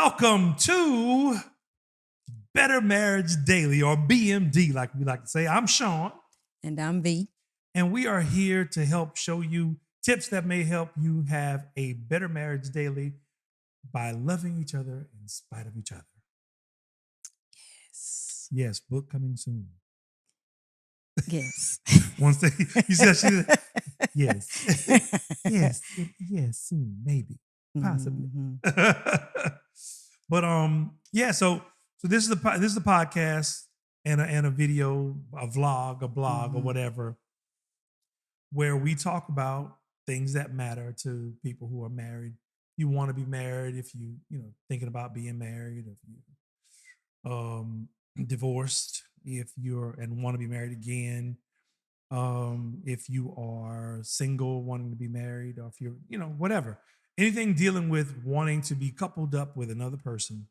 Welcome to Better Marriage Daily, or BMD, like we like to say. I'm Sean. And I'm V. And we are here to help show you tips that may help you have a better marriage daily by loving each other in spite of each other. Yes. Yes, book coming soon. Yes. Once they, you said she did. Yes. yes, soon, maybe, possibly. Mm-hmm. But yeah, so this is the podcast and a video, a vlog, a blog, or whatever, where we talk about things that matter to people who are married. You want to be married, if you thinking about being married, if you divorced, if you're and want to be married again, if you are single wanting to be married, or if you're whatever, anything dealing with wanting to be coupled up with another person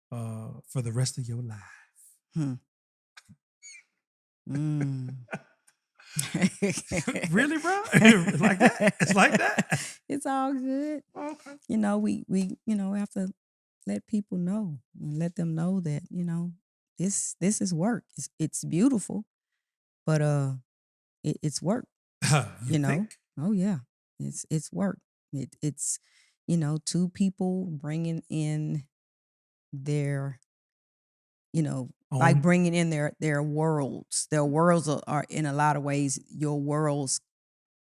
for the rest of your life. Really, bro? Like that? It's like that? It's all good. Okay. We have to let people know and let them know that, this is work. It's beautiful, but it's work. You think? Oh yeah. It's work. It's two people bringing in their like bringing in their worlds. Their worlds are in a lot of ways, your worlds,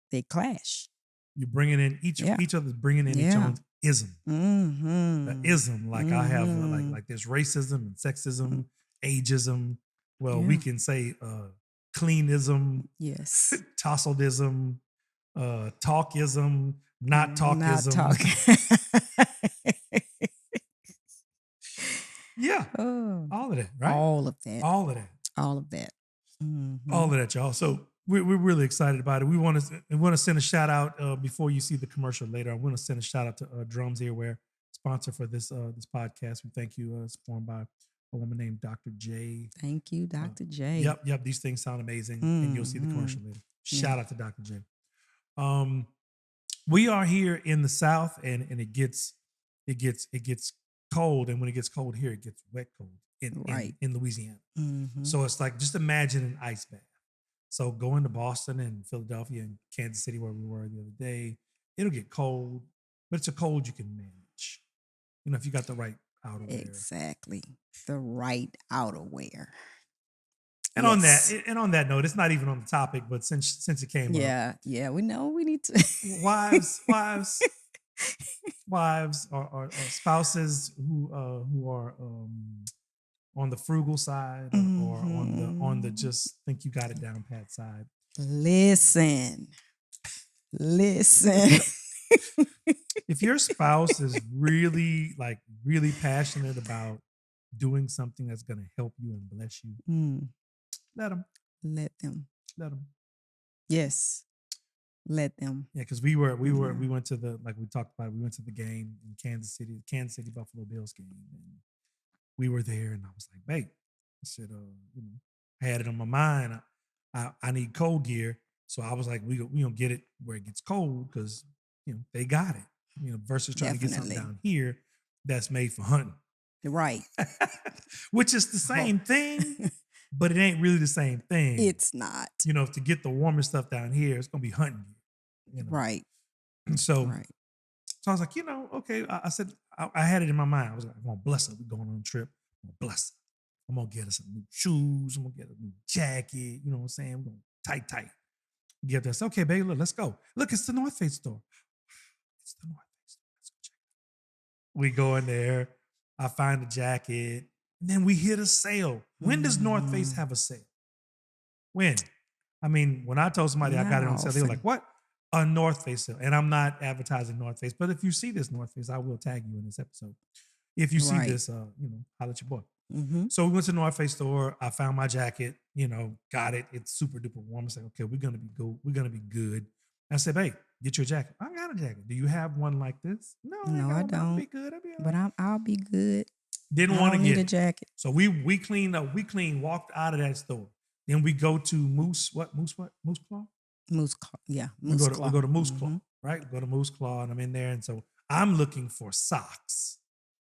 they clash. You're bringing in each other's bringing in each other's ism. The ism, like I have like there's racism and sexism, ageism. Well, we can say cleanism, yes, tosseldism, talkism, not talkism. Not talk. Yeah. All of that, right? All of that. All of that. All of that. All of that, y'all. So we're really excited about it. We want to send a shout out before you see the commercial later. I want to send a shout out to Drums Earwear, sponsor for this podcast. We thank you. Spawned by a woman named Dr. J. Thank you, Dr. J. Yep. These things sound amazing, and you'll see the commercial later. Shout out to Dr. J. We are here in the South, and it gets cold, and when it gets cold here, it gets wet cold in Louisiana. So it's like, just imagine an ice bath. So going to Boston and Philadelphia and Kansas City, where we were the other day, it'll get cold, but it's a cold you can manage. If you got the right outerwear. Exactly. The right outerwear. And on that note, it's not even on the topic, but since it came up. Yeah, we know we need to wives or spouses who are on the frugal side or on the just think you got it down pat side. Listen. If your spouse is really passionate about doing something that's going to help you and bless you, let them. Yes. Let them. Yeah, because we went to the, like we talked about, we went to the game in Kansas City Buffalo Bills game, and we were there, and I was like, babe, I said, I had it on my mind. I need cold gear, so I was like, we gonna get it where it gets cold, because they got it, versus trying to get something down here that's made for hunting, right? Which is the same thing. But it ain't really the same thing. It's not. To get the warmer stuff down here, it's gonna be hunting. Right. And so I was like, okay. I said, I had it in my mind. I was like, I'm gonna bless her. We're going on a trip. I'm gonna bless her. I'm gonna get her some new shoes. I'm gonna get her a new jacket. You know what I'm saying? We're gonna tight. Get this. Okay, baby, look, let's go. Look, it's the North Face store. It's the North Face store. Let's go check it out. We go in there. I find the jacket. And then we hit a sale. When does North Face have a sale? When? I mean, when I told somebody I got it on sale, they were like, what? A North Face sale. And I'm not advertising North Face, but if you see this North Face, I will tag you in this episode. If you see this, holla at your boy. So we went to the North Face store. I found my jacket, got it. It's super duper warm. I said, okay, we're going to be good. We're going to be good. I said, babe, get your jacket. I got a jacket. Do you have one like this? No, I don't. I'll be good. But I'll be good. Didn't want to get a jacket. So we cleaned up. We walked out of that store. Then we go to Moose Claw? Moose Claw. Yeah. We go to Moose Claw, right? Go to Moose Claw, and I'm in there. And so I'm looking for socks.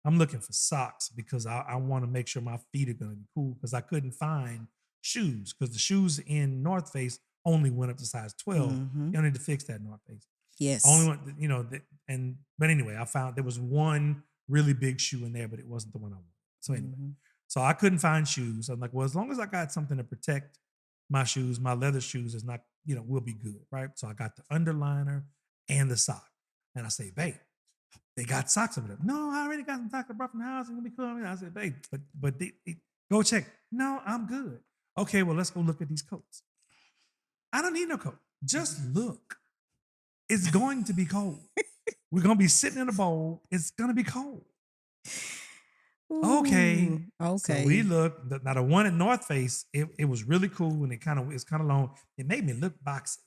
I'm looking for socks because I want to make sure my feet are going to be cool because I couldn't find shoes because the shoes in North Face only went up to size 12. Mhm. You need to fix that North Face. Only Yes. one, but anyway, I found there was one really big shoe in there, but it wasn't the one I wanted. So anyway, Mhm. so I couldn't find shoes. I'm like, well, as long as I got something to protect my shoes, my leather shoes is not, will be good, right? So I got the underliner and the sock. And I say, babe, they got socks over there. No, I already got some socks I brought from the house. It's gonna be cool. I said, babe, but go check. No, I'm good. Okay, well, let's go look at these coats. I don't need no coat. Just look. It's going to be cold. We're gonna be sitting in a bowl. It's gonna be cold. Okay. Ooh, So we okay. looked. Now the one at North Face, it was really cool and it's kind of long. It made me look boxy.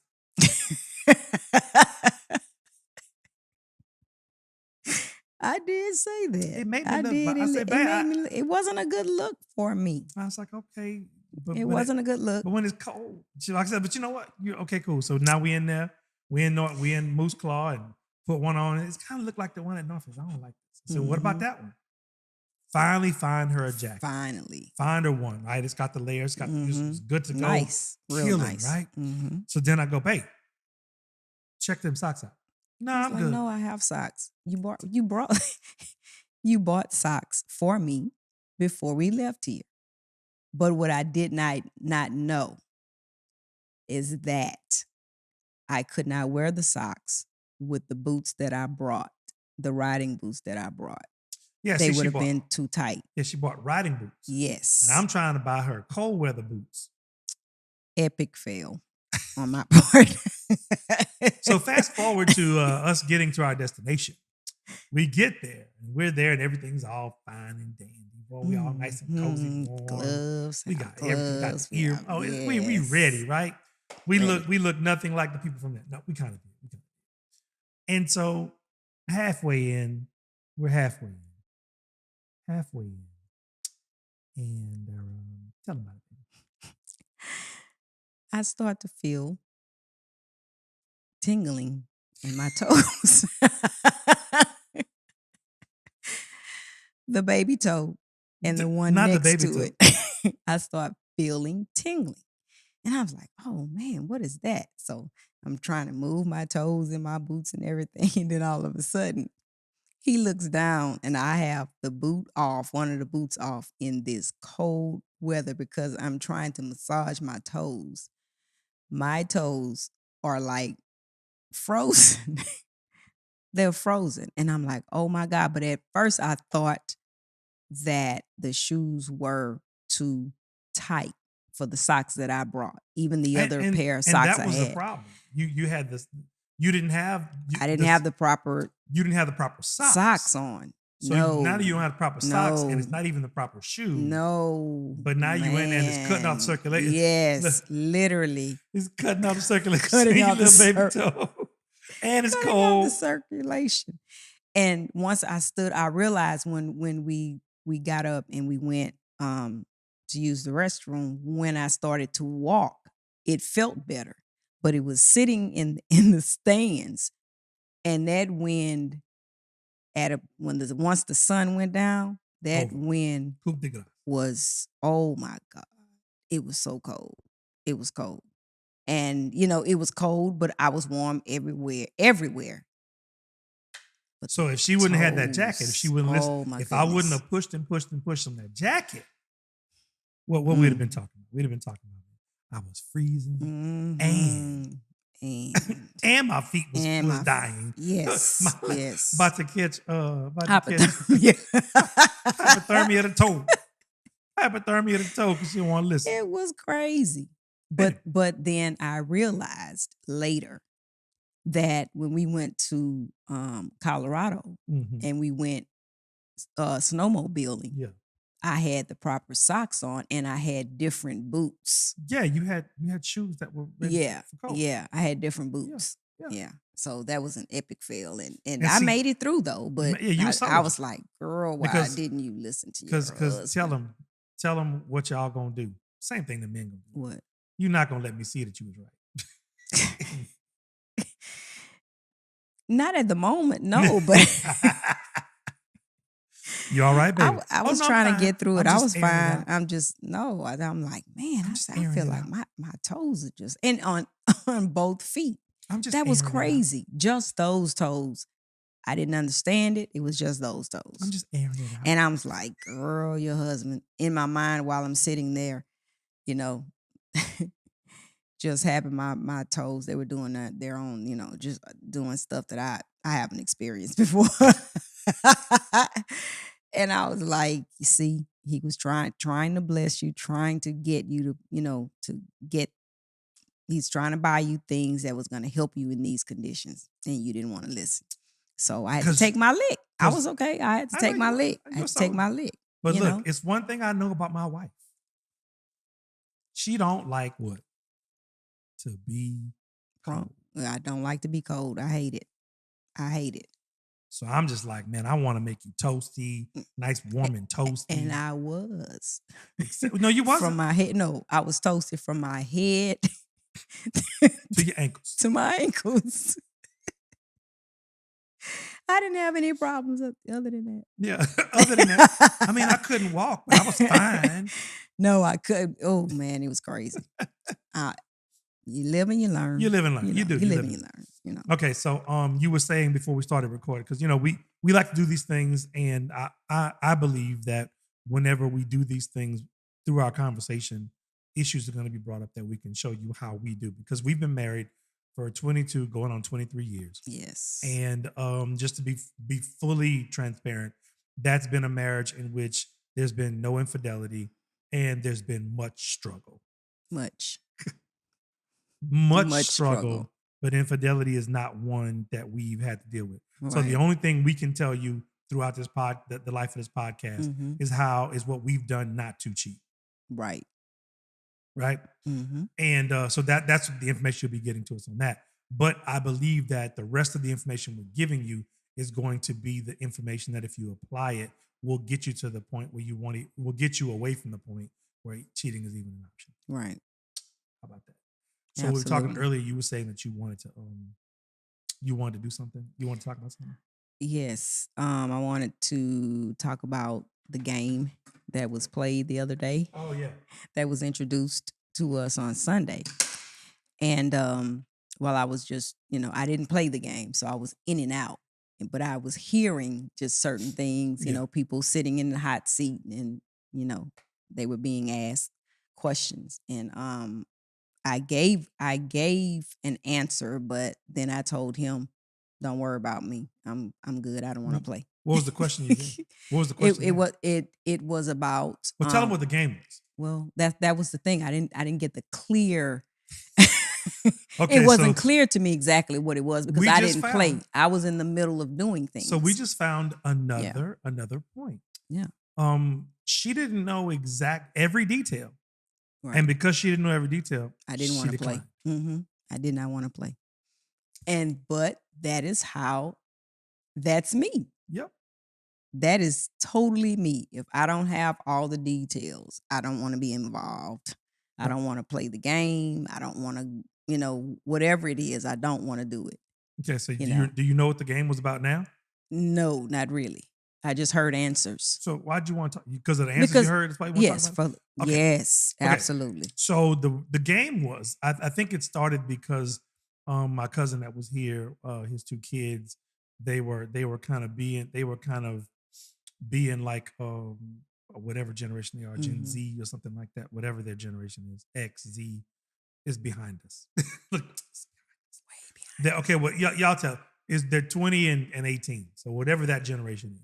I did say that. It made me I look. did. I said, babe, It wasn't a good look for me. I was like, okay, but It when wasn't a good look. but when it's cold, like I said, but you know what? You're okay, cool. So now we in there. We in Moose Claw and put one on. It's kind of looked like the one at North Face. I don't like this. So what about Mhm. that one? Finally find her a jacket. Finally. Find her one, right? It's got the layers, it's good to go. Nice. Real Killing, nice. right? Mhm. So then I go, babe, check them socks out. No, I was I'm like, good. no, I have socks. You brought you bought socks for me before we left here. But what I did not know is that I could not wear the socks with the boots that I brought, the riding boots that I brought. Yeah, They see, would she have bought been too tight. she bought riding boots. And Yes. I'm trying to buy her cold weather boots. Epic fail on my part. So fast forward to us getting to our destination. We get there and we're there and everything's all fine and dandy. Boy, we all nice and cozy, warm. Gloves. We got everything. We got gloves. the ear. We ready, Yes. right? Ready. We look nothing like the people from that. No, we kind of did. And so halfway in, we're halfway in. Halfway in. And tell them about it. I start to feel tingling in my toes. The baby toe and the one Not the next baby to toe. it. I start feeling tingling. And I was like, oh man, what is that? So I'm trying to move my toes in my boots and everything. And then all of a sudden, he looks down and I have the boot off, one of the boots off in this cold weather because I'm trying to massage my toes. My toes are like frozen. They're frozen. And I'm like, oh my God. But at first I thought that the shoes were too tight for the socks that I brought, even the other pair of And socks that I was the had. problem. You had this. You didn't have. I didn't have the proper You didn't have the proper socks. socks on. So No. now you don't have the proper socks, and it's No. not even the proper shoe. No. But now you in there and it's cutting off Man. circulation. Yes, literally. It's cutting off circulation. Cutting See, off the little baby toe. And it's Cutting off the cold. circulation. And once I stood, I realized when we got up and we went to use the restroom, when I started to walk, it felt better. But it was sitting in the stands. And that wind once the sun went down, that wind was, oh my God. It was so cold. It was cold. And it was cold, but I was warm everywhere. But So if she wouldn't have had that jacket, if she wouldn't listen, oh my if I wouldn't goodness. have pushed on that jacket, what we'd have been talking about? We'd have been talking about I was freezing Mhm. and my feet was dying. Yes. Yes. About to catch Hypothermia. hypothermia of the toe. Hypothermia of the toe because she didn't want to listen. It was crazy. But then I realized later that when we went to Colorado and we went snowmobiling, Yeah. I had the proper socks on and I had different boots. Yeah, you had shoes that were ready for cold. Yeah, I had different boots. Yeah. Yeah. So that was an epic fail. And And I see- made it through though. But Yeah, you I soldier. was like, girl, why Because- didn't you listen to your Because husband? tell them what y'all gonna do. Same thing the men gonna do. What? You're not gonna let me see that you was right. Not at the moment, no, but You all right, baby? I Oh was no, I'm trying to fine. get through it. I'm I just was airing it fine. out. I'm just no. I'm like, man. I'm I just said, I airing feel it like out. my toes are just and on on both feet. I'm just That was airing it out. crazy. Just those toes. I didn't understand it. It was just those I'm toes. just airing it out. And I was like, girl, your husband. In my mind, while I'm sitting there, you know, just having my toes. They were doing their own, just doing stuff that I haven't experienced before. And I was like, you see, he was trying to bless you, trying to get you to, to get. He's trying to buy you things that was going to help you in these conditions, and you didn't want to listen. So I had to Cause, take my lick. I cause was okay. I had to I know take my you lick. are. I You're had a to take my soldier. lick. But You look, know, it's one thing I know about my wife. She don't like what? To be cold. I don't like to be cold. I hate it. I hate it. So I'm just like, man, I want to make you toasty, nice, warm, and toasty. And I was. No, you wasn't. From my head. No, I was toasted from my head To your ankles. to my ankles. I didn't have any problems other than that. Yeah. Other than that, I mean, I couldn't walk, but I was fine. No, I couldn't. Oh man, it was crazy. You live and you learn. You live and learn. You do. You live and you learn. Okay, so you were saying before we started recording, because we like to do these things, and I believe that whenever we do these things through our conversation, issues are going to be brought up that we can show you how we do, because we've been married for 22 going on 23 years. Yes. And just to be fully transparent, that's been a marriage in which there's been no infidelity and there's been much struggle. Much Struggle. But infidelity is not one that we've had to deal with. Right. So the only thing we can tell you throughout this the life of this podcast is what we've done not to cheat. Right. Right. Mm-hmm. And so that's the information you'll be getting to us on that. But I believe that the rest of the information we're giving you is going to be the information that if you apply it, will get you to the point where you want it, will get you away from the point where cheating is even an option. Right. How about that? So we were talking earlier, you were saying that you wanted to do something. You want to talk about something? Yes. I wanted to talk about the game that was played the other day. Oh yeah. That was introduced to us on Sunday. And while I was just, I didn't play the game, so I was in and out. But I was hearing just certain things, people sitting in the hot seat and, they were being asked questions. And I gave an answer, but then I told him, "Don't worry about me. I'm good. I don't want to play." What was the question you gave? What was the question? It was about. Well, tell them what the game was. Well, that was the thing. I didn't get the clear. Okay, it wasn't clear to me exactly what it was because I didn't play. I was in the middle of doing things. So we just found another point. Yeah. She didn't know every detail. Right. And because she didn't know every detail, I didn't want to play. Mm-hmm. I did not want to play. But that's me. Yep. That is totally me. If I don't have all the details, I don't want to be involved. I don't want to play the game. I don't want to, whatever it is, I don't want to do it. Okay, so do you know what the game was about now? No, not really. I just heard answers. So why'd you want to talk? Because of the answers you heard? That's why you want to talk about it? Yes, absolutely. So the game was, I think it started because my cousin that was here, his two kids, they were kind of being like whatever generation they are, Gen Z or something like that, whatever their generation is, X, Z is behind us. Look, way behind. Okay, well y'all tell they're 20 and 18, so whatever that generation is.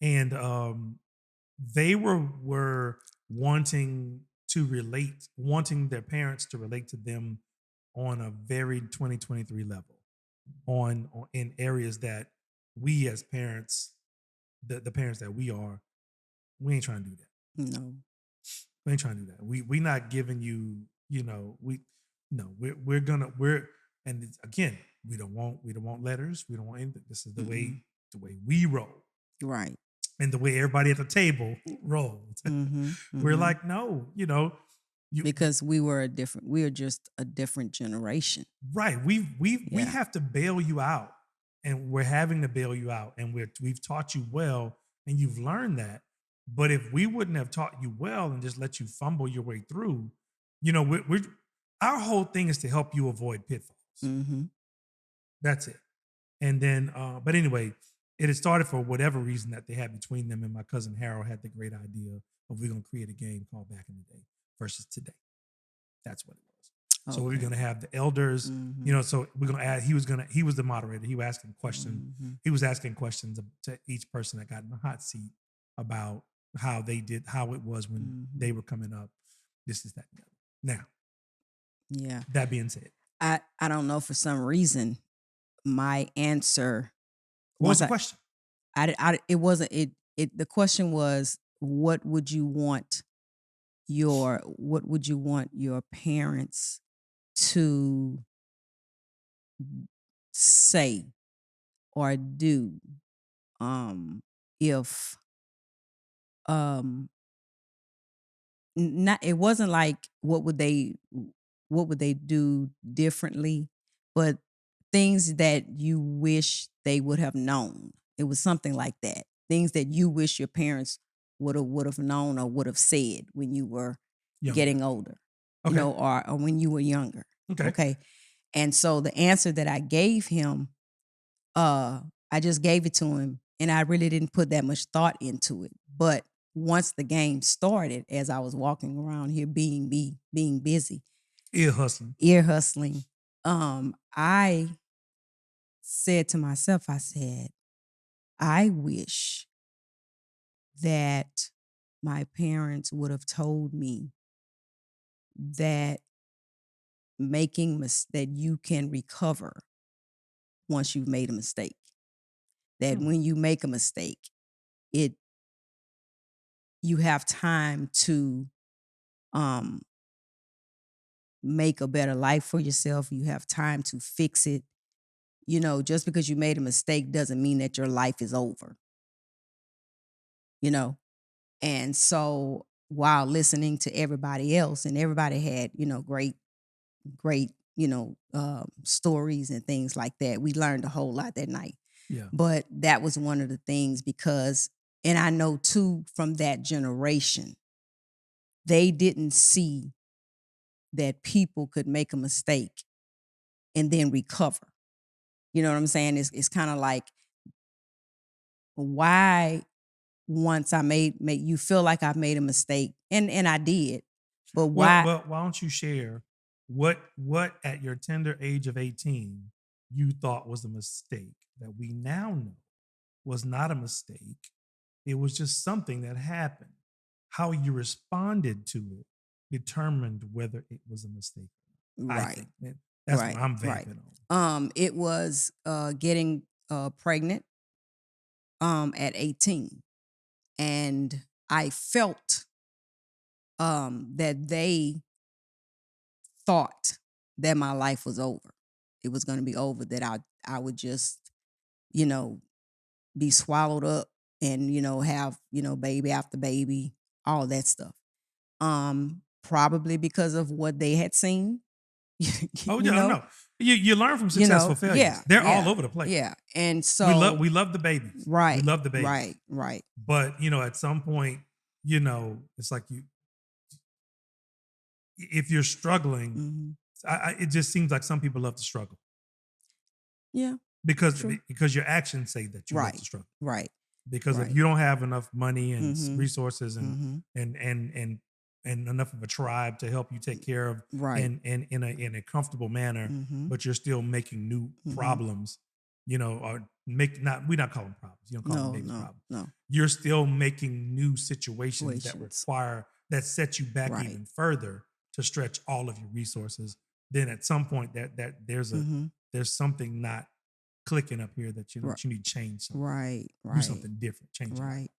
And they were wanting their parents to relate to them on a very 2023 level, on in areas that we as parents, the parents that we are, we ain't trying to do that. No, we ain't trying to do that. We not giving you, and again, we don't want letters. We don't want anything. This is the way we roll. Right. And the way everybody at the table rolled. We're like, no, because we were just a different generation. Right. We have to bail you out, and we're having to bail you out, and we've taught you well and you've learned that. But if we wouldn't have taught you well and just let you fumble your way through, we're our whole thing is to help you avoid pitfalls. Mhm. That's it. And then, but anyway, it had started for whatever reason that they had between them. And my cousin Harold had the great idea of we're going to create a game called Back in the Day versus Today. That's what it was. So we are Okay. going to have the elders, Mhm. so we're going to add, he was the moderator. He was asking questions. Mhm. He was asking questions to each person that got in the hot seat about how they did, how it was when they Mhm. were coming up. This is that. And the other. Now, Yeah. that being said, I don't know, for some reason, my answer, what was once the question? I it wasn't it the question was, what would you want your parents to say or do, if, um not, it wasn't like what would they do differently, but things that you wish they would have known. It was something like that. Things that you wish your parents would have known or would have said when you were Younger. getting older, Okay. or when you were younger. Okay. Okay. And so the answer that I gave him, uh, I just gave it to him, and I really didn't put that much thought into it. But once the game started, as I was walking around here being busy, Ear hustling. ear hustling, I said to myself, I said, I wish that my parents would have told me that that you can recover once you've made a mistake. That Hmm. when you make a mistake, it you have time to, um make a better life for yourself. You have time to fix it. Just because you made a mistake doesn't mean that your life is over, you know? And so while listening to everybody else, and everybody had, great, stories and things like that, we learned a whole lot that night. Yeah. But that was one of the things, because, and I know too, from that generation, they didn't see that people could make a mistake and then recover. You know what I'm saying? It's kind of like, why, once I made you feel like I made a mistake, and I did, but Well, why? well, why don't you share what at your tender age of 18 you thought was a mistake that we now know was not a mistake. It was just something that happened. How you responded to it determined whether it was a mistake. I Right, think that's what right, I'm right. vamping on. It was getting pregnant at 18, and I felt that they thought that my life was over. It was going to be over, that I would just, you know, be swallowed up, and, have, baby after baby, all that stuff. Probably because of what they had seen, Oh you yeah, know, no. You learn from successful failures. yeah, They're all yeah, over the place. yeah. And We love so, we love the babies. We right, love the babies. right, right. But at some point, it's like if you're struggling, Hmm. it just seems like some people love to struggle Yeah, because true. your actions say that you love Right, to struggle. right, Because if right. you don't have enough money and Hmm. resources Hmm. and enough of a tribe to help you take care of Right. in a comfortable manner, Hmm. but you're still making new Hmm. problems, or make not we not call them problems. You don't call them No, babies no, problems. no. You're still making new situations Situations. that set you back Right. even further to stretch all of your resources. Then at some point that Hmm. there's something not clicking up here that Right, that you need to change something, right, do right, something different, change your life.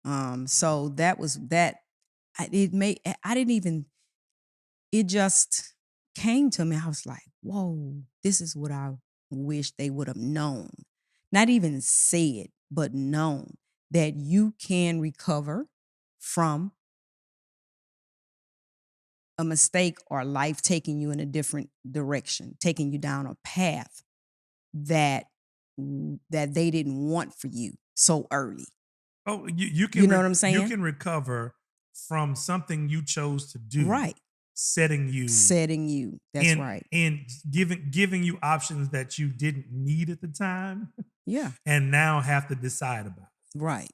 right. So that was that. I didn't even. It just came to me. I was like, "Whoa, this is what I wish they would have known." Not even said, but known, that you can recover from a mistake, or life taking you in a different direction, taking you down a path that that they didn't want for you so early. Oh, you You can know what I'm you saying? can recover from something you chose to do, Right. setting you Setting you. That's and right. giving you options that you didn't need at the time Yeah. and now have to decide about. Right.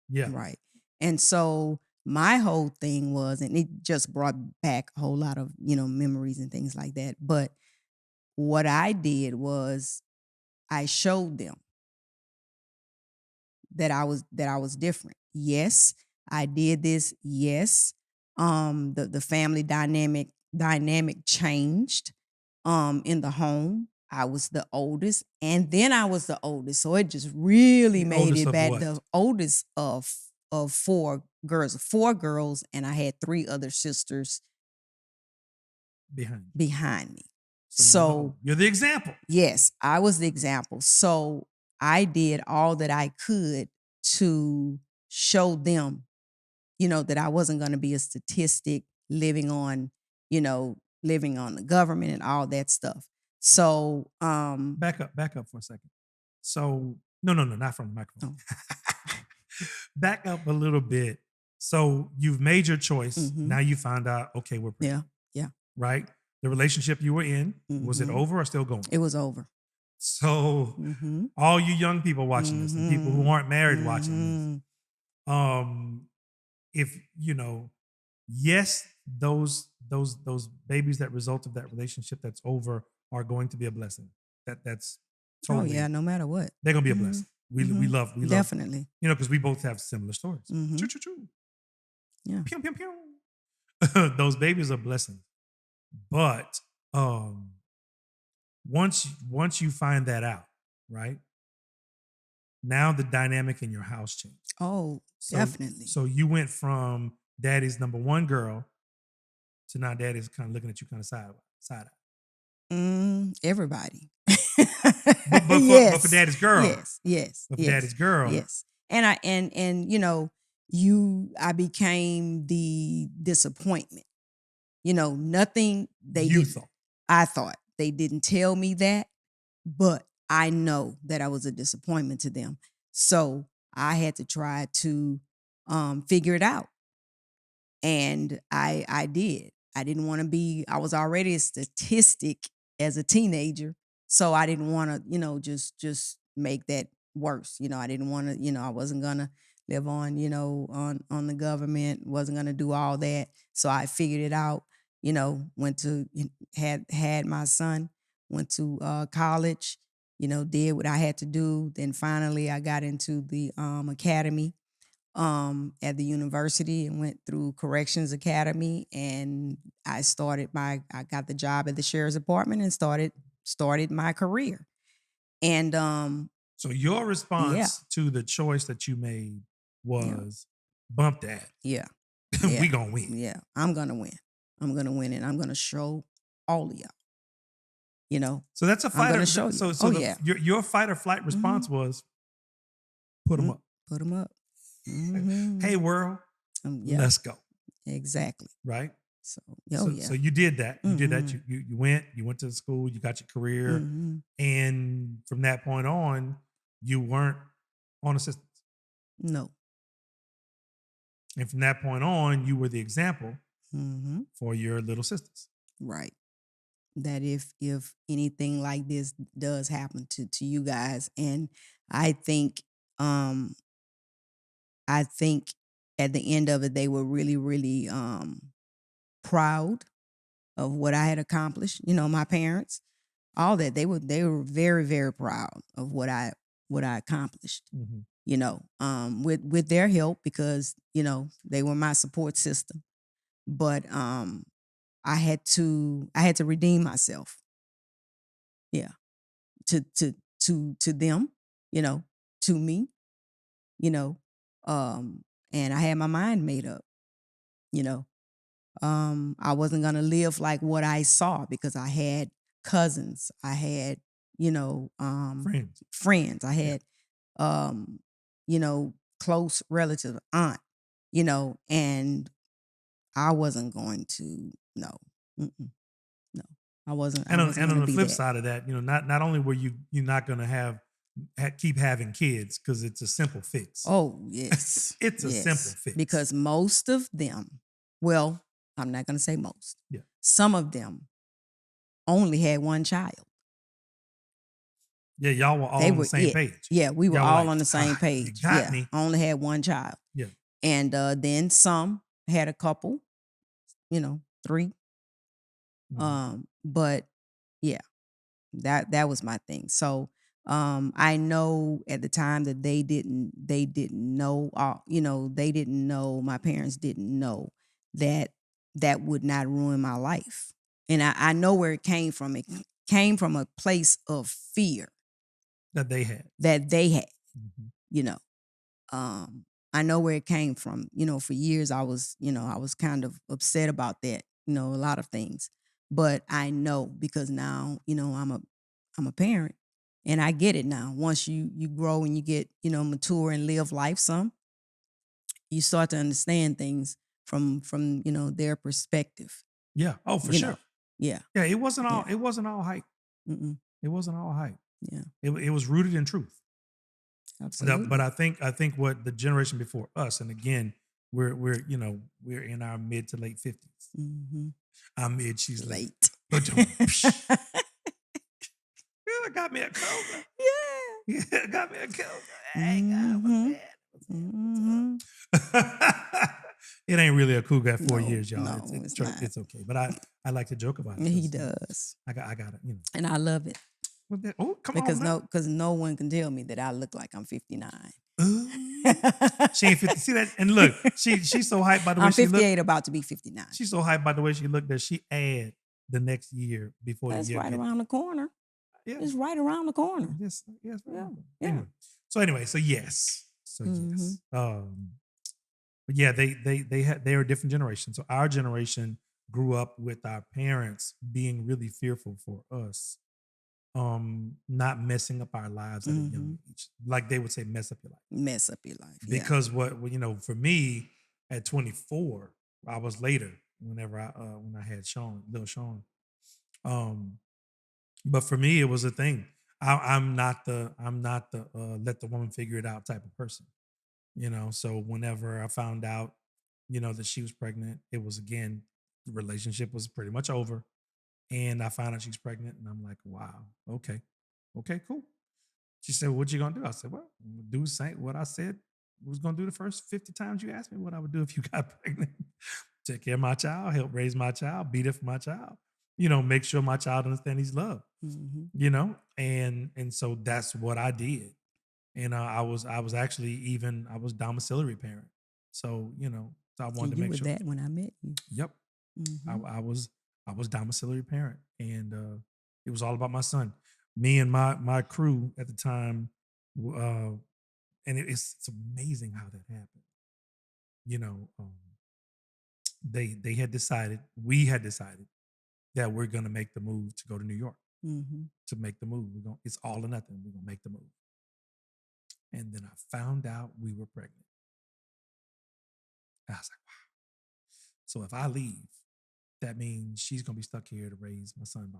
Yeah. Right. And so my whole thing was, and it just brought back a whole lot of, memories and things like that. But what I did was I showed them that I was different. Yes, I did this. Yes. The family dynamic changed in the home. I was the oldest, and then I was the oldest. So it just really The made oldest it of bad. what? The oldest of four girls, and I had three other sisters Behind you. behind me. So So you're the example. yes, I was the example. So I did all that I could to show them, that I wasn't going to be a statistic living on the government and all that stuff. So, Back up for a second. So no, not from the microphone. oh, Back up a little bit. So you've made your choice. mm-hmm, Now you find out, okay, we're pregnant, yeah, yeah, right? The relationship you were in, was it mm-hmm. over or still going? It was over. So Mm-hmm, all you young people watching this and people who mm-hmm, aren't married watching this, mm-hmm. um, if yes, those babies that result of that relationship that's over are going to be a blessing. That's Oh yeah, totally no matter what. they're gonna be a Mm-hmm, blessing. We love, definitely. because we both have similar stories. Mm-hmm, Choo choo choo. yeah. Pew pew pew. Those babies are blessings. But once you find that out, right? Now the dynamic in your house changed. Oh, So definitely. so you went from daddy's number one girl to now daddy's kind of looking at you kind of side eye. Everybody. But for Yes. daddy's girl, Yes. Yes. but for Yes. daddy's girl, Yes. And I became the disappointment. Nothing they you did. thought. I thought they didn't tell me that, but I know that I was a disappointment to them. So I had to try to figure it out. And I did. I didn't want to be, I was already a statistic as a teenager. So I didn't want to, just make that worse. I didn't want to, I wasn't gonna live on, on the government, wasn't gonna do all that. So I figured it out, went to had my son, went to college, did what I had to do. Then finally I got into the academy at the university and went through corrections academy, and I got the job at the sheriff's department and started my career. And So your yeah, response to the choice that you made yeah, was bump that. yeah, We yeah, gonna win. yeah. I'm gonna win. I'm gonna win, and I'm gonna show all of y'all. So that's a I'm fighter. gonna show you. So Oh the yeah. your fight or flight Hmm. response was put them up. Put them up. Hmm. Hey world, Yeah, let's go. exactly. Right. So oh So yeah. you did that. You did that. Hmm. You went to school. You got your career, Hmm. and from that point on, you weren't on assistance. No. And from that point on, you were the example Hmm. for your little sisters. Right. That if anything like this does happen to you guys, and I think um I think at the end of it they were really really proud of what I had accomplished. My parents, all that, they were very very proud of what I accomplished. Mhm. With their help, because they were my support system. But I had to redeem myself. Yeah. To them, you know, to me, you know, and I had my mind made up, you know. I wasn't gonna live like what I saw, because I had cousins, I had, Friends. friends, I Yeah. had, um, close relative aunt, and I wasn't going to, no, mm-mm, no, I wasn't, I And on wasn't and on gonna the be flip that. side of that, not only were you not going to have keep having kids because it's a simple fix. Oh, yes. It's a simple Yes. fix. Because most of them, well, I'm not going to say most. Yeah. Some of them only had one child. Yeah, y'all were all They on the were same it. page. Yeah, we were Y'all were all like, on the same You page. got Yeah, me. only had one child. Yeah. And then some had a couple, 3. But yeah, that was my thing. So I know at the time that they didn't know, they didn't know, my parents didn't know that that would not ruin my life. And I know where it came from. It came from a place of fear That they had. Mhm. you know. I know where it came from. For years I was kind of upset about that, a lot of things. But I know because now, I'm a parent and I get it now. Once you grow and you get, mature and live life some, you start to understand things from their perspective, Yeah. Oh, for you sure. know. Yeah. Yeah, it wasn't all Yeah. hype. Mm-mm. It wasn't all hype. Yeah. It was rooted in truth. Absolutely. But I think what the generation before us, and again, we're in our mid to late 50s. Mm-hmm. I'm mid, she's late. Late. But yeah, got me a cola. Yeah. Yeah, got me a cola. Hey, God, Mm-hmm. what's Mm-hmm. that? It ain't really a cougar at 4 years, y'all. No, it's not. It's okay. But I like to joke about it. He 'Cause, does. I got it. And I love it Oh, come because on now. no one can tell me that I look like I'm 59. Ooh. She ain't 50. See that? And look, she's so hyped by the way I'm she looked. 58, about to be 59. She's so hyped by the way she looked that she add the next year before That's the year right get. around the corner. Yeah. It's right around the corner. Yes, yes. Yeah. Anyway. So yes. Yes. But yeah, they are a different generation. So our generation grew up with our parents being really fearful for us, not messing up our lives at a young age. Like they would say, mess up your life. Mess up your life. Yeah. Because for me at 24, I was later whenever when I had little Sean. But for me, it was a thing. I'm not the let the woman figure it out type of person. So whenever I found out, that she was pregnant, it was again, the relationship was pretty much over. And I found out she's pregnant, and I'm like, wow, okay, cool. She said, "What you gonna do?" I said, "Well, I'm gonna do what I said was gonna do the first 50 times you asked me what I would do if you got pregnant. Take care of my child, help raise my child, be there for my child. Make sure my child understands he's loved. And so that's what I did. And I was actually I was domiciliary parent. So so I wanted And to you make were sure. that when I met you. Yep, I was domiciliary parent, and it was all about my son. Me and my crew at the time, and it's amazing how that happened. You know, they had decided, we had decided that we're gonna make the move to go to New York to make the move. It's all or nothing. We're gonna make the move. And then I found out we were pregnant. I was like, wow. So if I leave, that means she's gonna be stuck here to raise my son by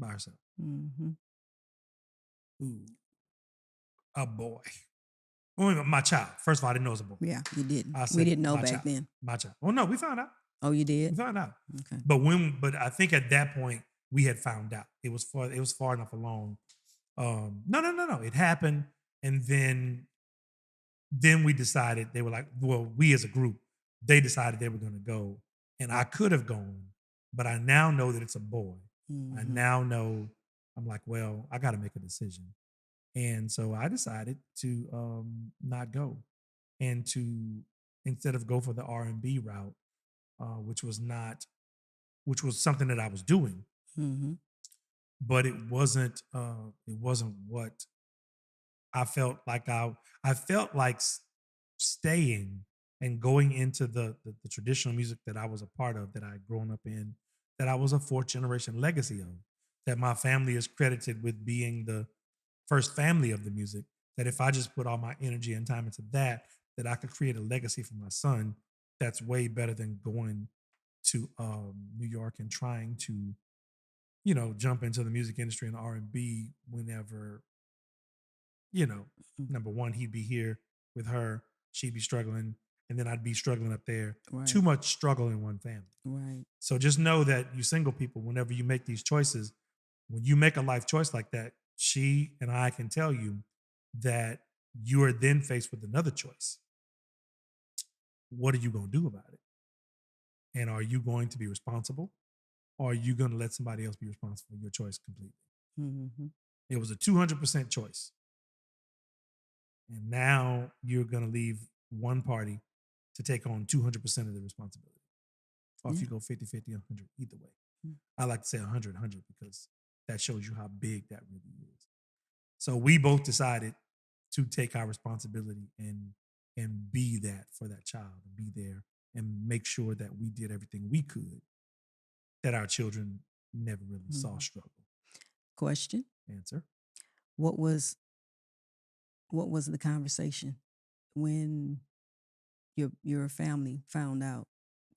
herself. Mm-hmm. Ooh, a boy. Well, my child. First of all, I didn't know it was a boy. Yeah, you didn't. I We said, didn't know my back child, then. my child. Well, no, we found out. Oh, you We did? found out. Okay. But I think at that point we had found out. It was far enough along. No. It happened, and then we decided, they were like, well, we as a group, they decided they were going to go, and I could have gone, but I now know that it's a boy. I now know. I'm like, well, I got to make a decision, and so I decided to not go, and to instead of go for the R&B route, which was not, which was something that I was doing, Mm-hmm. but it wasn't what I felt like. I felt like staying and going into the traditional music that I was a part of, that I had grown up in, that I was a fourth generation legacy of, that my family is credited with being the first family of the music. That if I just put all my energy and time into that I could create a legacy for my son that's way better than going to New York and trying to jump into the music industry and R&B whenever you know, Mm. number one, he'd be here with her, she'd be struggling, and then I'd be struggling up there. Too Right. much struggle in one family. Right. So just know that you single people, whenever you make these choices, when you make a life choice like that, she and I can tell you that you are then faced with another choice. What are you going to do about it? And are you going to be responsible? Or are you going to let somebody else be responsible for your choice completely? Mhm. It was a 200% choice. And now you're going to leave one party to take on 200% of the responsibility. Or if Yeah. you go 50-50, 100, either way. Mm. I like to say 100 because that shows you how big that really is. So we both decided to take our responsibility and be that for that child and be there and make sure that we did everything we could that our children never really saw Mhm. struggle. Question. Answer. What was what was the conversation when your family found out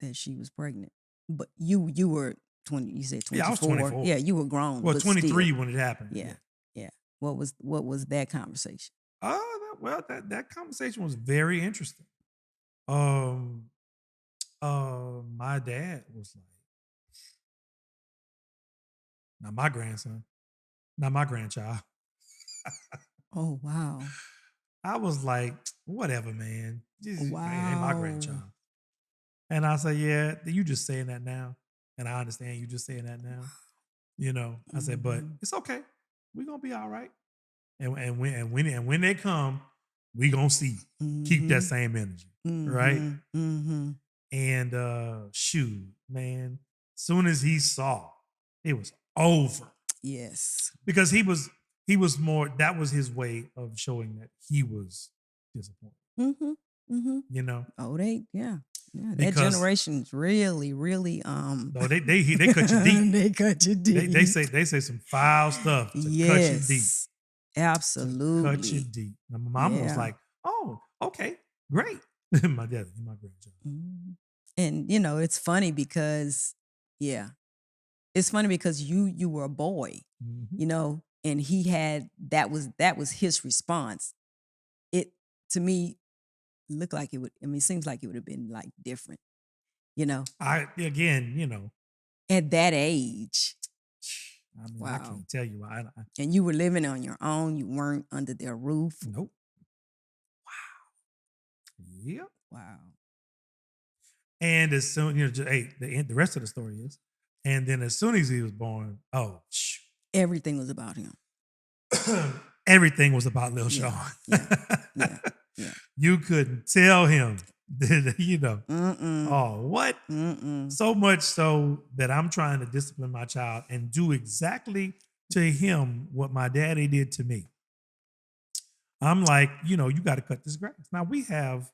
that she was pregnant? But you were 20, you said Yeah, I was 24. 24. Yeah, you were grown, Well, but still. 23 when it happened. Yeah. Yeah. Yeah. What was that conversation? That conversation was very interesting. Um, my dad was like, not my grandson, not my grandchild. Oh, wow. I was like, whatever, man. Just ain't my Wow. grandchild. And I say, yeah, you just saying that now. And I understand you just saying that now. I said, but Mhm. it's okay. We're gonna be all right. And when they come, we gonna see. Keep that Mhm. same energy. Right. Mhm. Mhm. And shoot, man, soon as he saw, it was over. Yes. Because he was more, that was his way of showing that he was disappointed, Mhm. Mhm. you know, Oh, yeah. Yeah, that because generation's really, really, no, they cut you deep. they cut you They deep. say some foul stuff to cut you deep, Yes. to cut you Absolutely. deep. Now my mama was Yeah. like, "Oh, okay, great." My dad, my grandchild. Mhm. And, it's funny because yeah, it's funny because you were a boy, Mhm. and he had that was his response. It to me looked like it would I mean, it seems like it would have been, like, different, you know, I again, at that age. I mean, I Wow. can't tell you. I And you were living on your own, you weren't under their roof. nope. Yep. Wow. And as soon, hey, the rest of the story is, and then as soon as he was born, oh, Everything was about him. everything was about Lil Yeah. Sean. Yeah. Yeah. Yeah. You couldn't tell him that, Mm-mm. oh, what? Mm-mm. So much so that I'm trying to discipline my child and do exactly to him what my daddy did to me. I'm like, you got to cut this grass. Now we got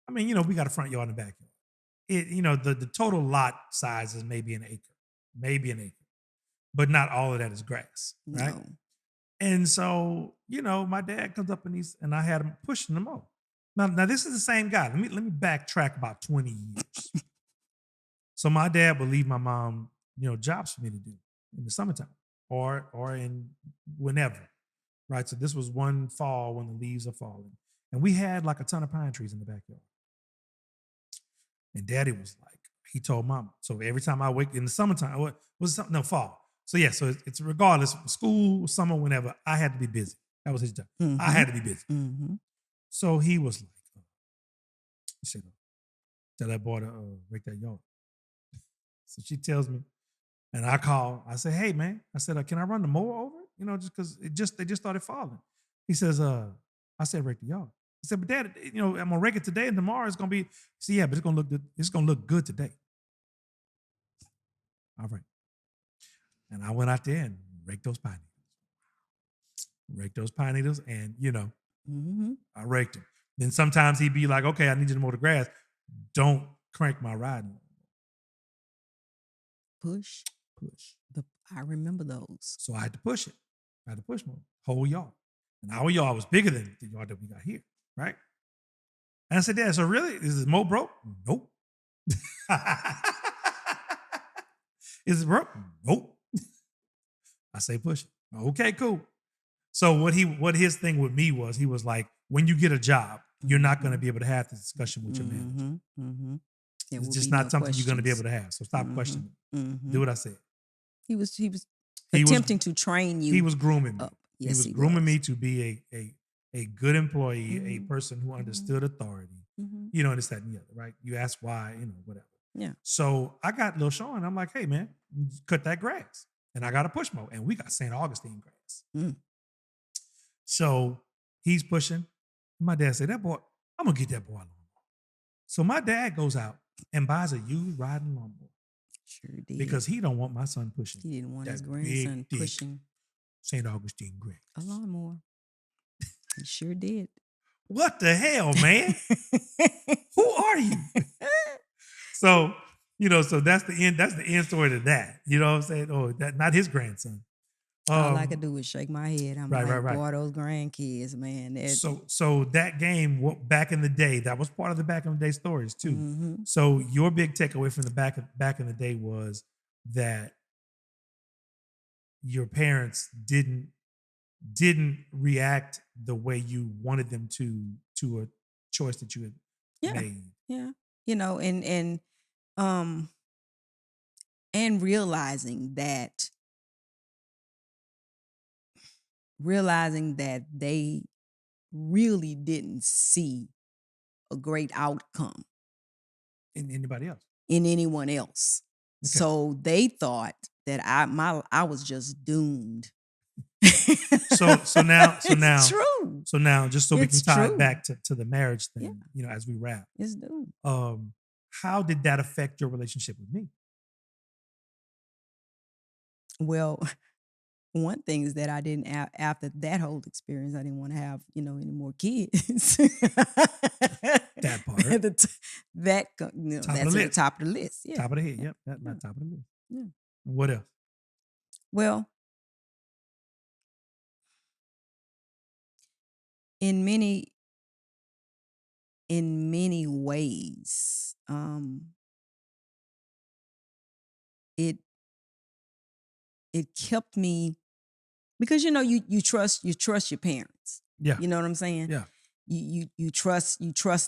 a front yard and a backyard. The total lot size is maybe an acre, but not all of that is grass, right? No. And so, my dad comes up and I had him pushing them over. Now this is the same guy. Let me backtrack about 20 years. So my dad would leave my mom, jobs for me to do in the summertime or in whenever, right? So this was one fall when the leaves are falling, and we had like a ton of pine trees in the backyard. And daddy was like, he told mama. So every time I wake in the summertime, what was something? No, fall. So yeah, so it's regardless, school, summer, whenever, I had to be busy. That was his job. I Mhm. had to be busy. Mhm. So he was like, he said, tell that boy to rake that yard. So she tells me, and I call, I say, hey man, I said, can I run the mower over? Just because they just started falling. He says, I said, rake the yard. I said, but dad, I'm gonna rake it today and tomorrow it's gonna be, see, yeah, but it's gonna look good. It's gonna look good today. All right. And I went out there and raked those pine needles. Raked those pine needles, and Mhm. I raked them. Then sometimes he'd be like, okay, I need you to mow the grass. Don't crank my riding. Push. Push. I remember those. So I had to push it. I had to push more. Whole yard. And our yard was bigger than the yard that we got here, right? And I said, Dad, so really? Is it mow broke? Nope. Is it broke? Nope. I say push it. Okay, cool. So what his thing with me was, he was like, when you get a job, you're not going to be able to have this discussion with your manager. There It's will just be not no something you're going to be able questions. to have. So stop questioning. Do Mhm. what I said. He was He was attempting to train he you was grooming me. up. He Yes, was he grooming was. me to be a good employee, a Mhm. person who Mhm. understood authority. Mhm. You know, this, that, and the other, right? You ask why, whatever. Yeah. So I got Lil Sean. I'm like, hey man, cut that grass. And I got a push mower. And we got St. Augustine grass. Mm. So he's pushing. My dad said, that boy, I'm gonna get that boy a lawnmower. So my dad goes out and buys a used riding lawnmower Sure did. because he don't want my son pushing He didn't want his that grandson big dick pushing St. Augustine grass. a lawnmower. He sure did. What the hell, man? Who are you? So, so that's the end. That's the end story to that. You know what I'm saying? Oh, that not his grandson. All I could do was shake my head. I'm Right, right, like, right. boy, those grandkids, man. So that game, back in the day, that was part of the back in the day stories too. Mm-hmm. So your big takeaway from the back in the day was that your parents didn't react the way you wanted them to a choice that you had Yeah, made. yeah. Um and realizing that they really didn't see a great outcome And anybody else. in anyone else. Okay. So they thought that I was just doomed. So now It's true. so now just so we can It's tie it true. back to the marriage Yeah, thing, as we wrap. it's doomed. How did that affect your relationship with me? Well, one thing is that I didn't after that whole experience, I didn't want to have, any more kids. That part. At the Top of that's the at the list. top of the list. Yeah. Top of the head. Yeah. Yep. That Yeah. top of the list. Yeah. What else? Well, in many ways, it it kept me because you trust your parents. Yeah. You know what I'm saying? Yeah. You trust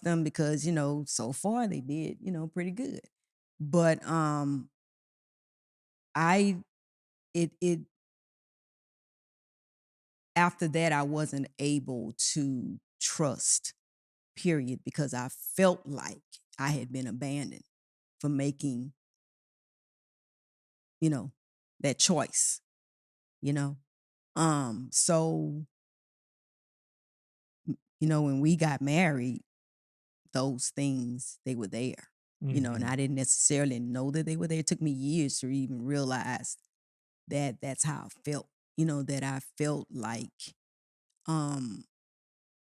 them because so far they did pretty good. But I it after that I wasn't able to trust, period, because I felt like I had been abandoned for making that choice. You know, so when we got married, those things they were there. And Mhm. I didn't necessarily know that they were there. It took me years to even realize that that's how I felt. That I felt like um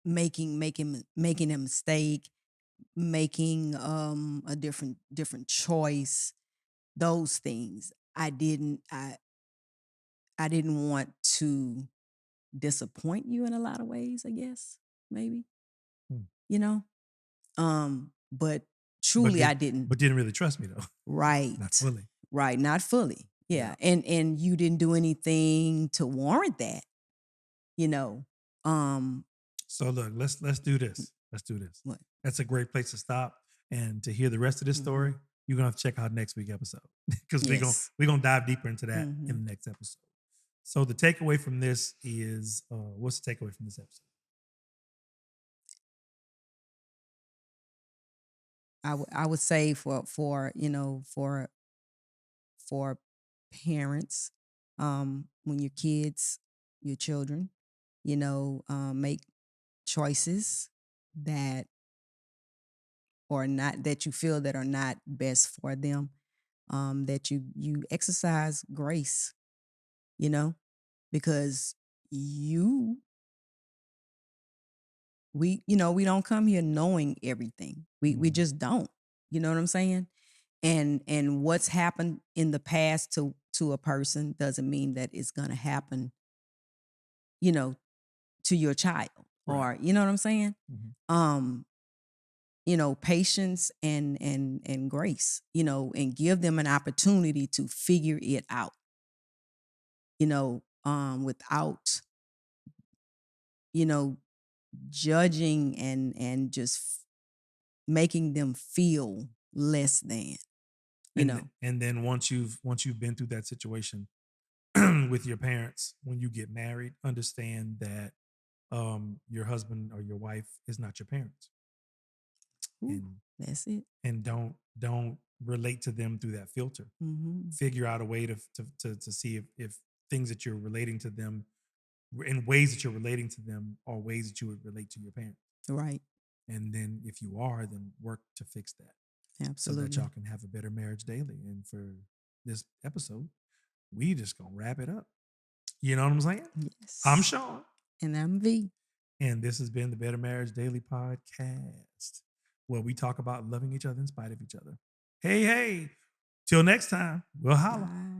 making a mistake, making a different choice, those things. I didn't want to disappoint you in a lot of ways, I guess, maybe. Hmm. You know? But But truly did I didn't. but didn't really trust me though. Right. Not fully. Right, not fully. Yeah. Yeah. And you didn't do anything to warrant that, you know. Um So look, let's do this. Let's do this. what? That's a great place to stop. And to hear the rest of this story, you're gonna have to check out next week's episode. Because Yes. we're gonna dive deeper into that in Mhm. the next episode. So the takeaway from this is what's the takeaway from this episode? I would say for parents, when your children, make choices that that you feel that are not best for them, that you exercise grace, you know, because you we don't come here knowing everything. We Mhm. just don't. You know what I'm saying? And what's happened in the past to a person doesn't mean that it's going to happen, you know, to your child, Right. or you know what I'm saying? Mhm. Um patience and grace, and give them an opportunity to figure it out, without you know, judging and just making them feel less than, you know. And then once you've been through that situation with your parents, when you get married, understand that your husband or your wife is not your parents, Ooh, and that's it. don't relate to them through that filter. Mhm. Figure out a way to see if things that you're relating to them in ways that you're relating to them are ways that you would relate to your parents. Right. And then if you are, then work to fix that so that y'all Absolutely. can have a better marriage daily. And for this episode, we just gonna wrap it up. You know what I'm saying? I'm Yes. Sean, And I'm V. and this has been the Better Marriage Daily Podcast, where we talk about loving each other in spite of each other. Hey, hey, till next time, we'll holla. Bye.